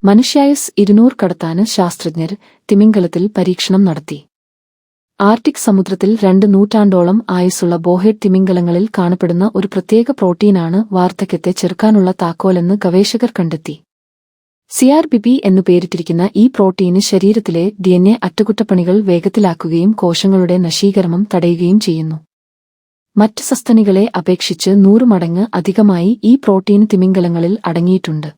മനുഷ്യായുസ് 200 കടത്താന് ശാസ്ത്രജ്ഞർ തിമിംഗലത്തിൽ പരീക്ഷണം നടത്തി. ആർട്ടിക് സമുദ്രത്തിൽ 2 നൂറ്റാണ്ടോളം ആയുസ്സുള്ള ബോഹെഡ് തിമിംഗലങ്ങളിൽ കാണപ്പെടുന്ന ഒരു പ്രത്യേക പ്രോട്ടീനാണ് വാർദ്ധക്യത്തെ ചെറുക്കാനുള്ള താക്കോലെന്ന് ഗവേഷകർ കണ്ടെത്തി. CRBP എന്നു പേരിട്ടിരിക്കുന്ന ഈ പ്രോട്ടീന് ശരീരത്തിലെ DNA അറ്റകുറ്റപ്പണികൾ വേഗത്തിലാക്കുകയും കോശങ്ങളുടെ നശീകരണം തടയുകയും ചെയ്യുന്നു. മറ്റ് സസ്തനികളെ അപേക്ഷിച്ച് 100 മടങ്ങ് അധികമായി ഈ പ്രോട്ടീൻ തിമിംഗലങ്ങളിൽ അടങ്ങിയിട്ടുണ്ട്.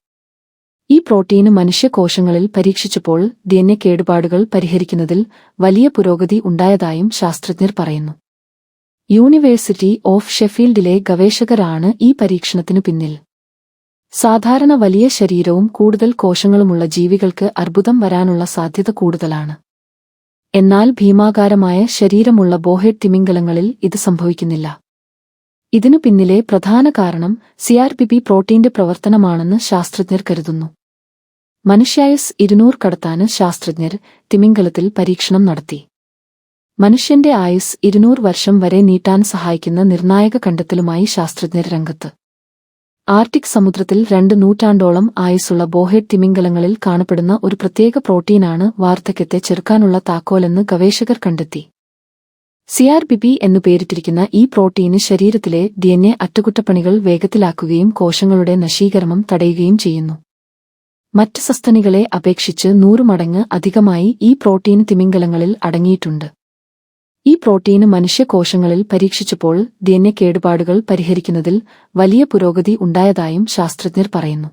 ഈ പ്രോട്ടീന് മനുഷ്യകോശങ്ങളിൽ പരീക്ഷിച്ചപ്പോൾ DNA കേടുപാടുകൾ പരിഹരിക്കുന്നതിൽ വലിയ പുരോഗതി ഉണ്ടായതായും ശാസ്ത്രജ്ഞർ പറയുന്നു. യൂണിവേഴ്സിറ്റി ഓഫ് ഷെഫീൽഡിലെ ഗവേഷകരാണ് ഈ പരീക്ഷണത്തിനു പിന്നിൽ. സാധാരണ വലിയ ശരീരവും കൂടുതൽ കോശങ്ങളുമുള്ള ജീവികൾക്ക് അർബുദം വരാനുള്ള സാധ്യത കൂടുതലാണ്. എന്നാൽ ഭീമാകാരമായ ശരീരമുള്ള ബോഹെഡ് തിമിംഗലങ്ങളിൽ ഇത് സംഭവിക്കുന്നില്ല. ഇതിനു പിന്നിലെ പ്രധാന കാരണം CRBP പ്രോട്ടീന്റെ പ്രവർത്തനമാണെന്ന് ശാസ്ത്രജ്ഞർ കരുതുന്നു. മനുഷ്യായുസ് 200 കടത്താന് ശാസ്ത്രജ്ഞർ തിമിംഗലത്തിൽ പരീക്ഷണം നടത്തി. മനുഷ്യന്റെ ആയുസ് 200 വർഷം വരെ നീട്ടാൻ സഹായിക്കുന്ന നിർണായക കണ്ടെത്തലുമായി ശാസ്ത്രജ്ഞർ രംഗത്ത്. ആർട്ടിക് സമുദ്രത്തിൽ 2 നൂറ്റാണ്ടോളം ആയുസ്സുള്ള ബോഹെഡ് തിമിംഗലങ്ങളിൽ കാണപ്പെടുന്ന ഒരു പ്രത്യേക പ്രോട്ടീനാണ് വാർദ്ധക്യത്തെ ചെറുക്കാനുള്ള താക്കോലെന്ന് ഗവേഷകർ കണ്ടെത്തി. CRBP എന്നു പേരിട്ടിരിക്കുന്ന ഈ പ്രോട്ടീന് ശരീരത്തിലെ DNA അറ്റകുറ്റപ്പണികൾ വേഗത്തിലാക്കുകയും കോശങ്ങളുടെ നശീകരണം തടയുകയും ചെയ്യുന്നു. മറ്റ് സസ്തനികളെ അപേക്ഷിച്ച് 100 മടങ്ങ് അധികമായി ഈ പ്രോട്ടീൻ തിമിംഗലങ്ങളിൽ അടങ്ങിയിട്ടുണ്ട്. ഈ പ്രോട്ടീന് മനുഷ്യകോശങ്ങളിൽ പരീക്ഷിച്ചപ്പോൾ DNA കേടുപാടുകൾ പരിഹരിക്കുന്നതിൽ വലിയ പുരോഗതി ഉണ്ടായതായും ശാസ്ത്രജ്ഞർ പറയുന്നു.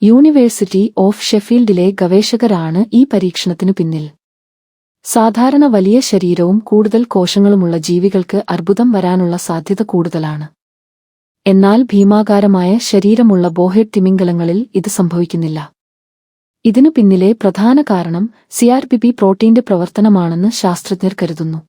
യൂണിവേഴ്സിറ്റി ഓഫ് ഷെഫീൽഡിലെ ഗവേഷകരാണ് ഈ പരീക്ഷണത്തിനു പിന്നിൽ. സാധാരണ വലിയ ശരീരവും കൂടുതൽ കോശങ്ങളുമുള്ള ജീവികൾക്ക് അർബുദം വരാനുള്ള സാധ്യത കൂടുതലാണ്. എന്നാൽ ഭീമാകാരമായ ശരീരമുള്ള ബോഹെഡ് തിമിംഗലങ്ങളിൽ ഇത് സംഭവിക്കുന്നില്ല. ഇതിനു പിന്നിലെ പ്രധാന കാരണം CRBP പ്രോട്ടീന്റെ പ്രവർത്തനമാണെന്ന് ശാസ്ത്രജ്ഞർ കരുതുന്നു.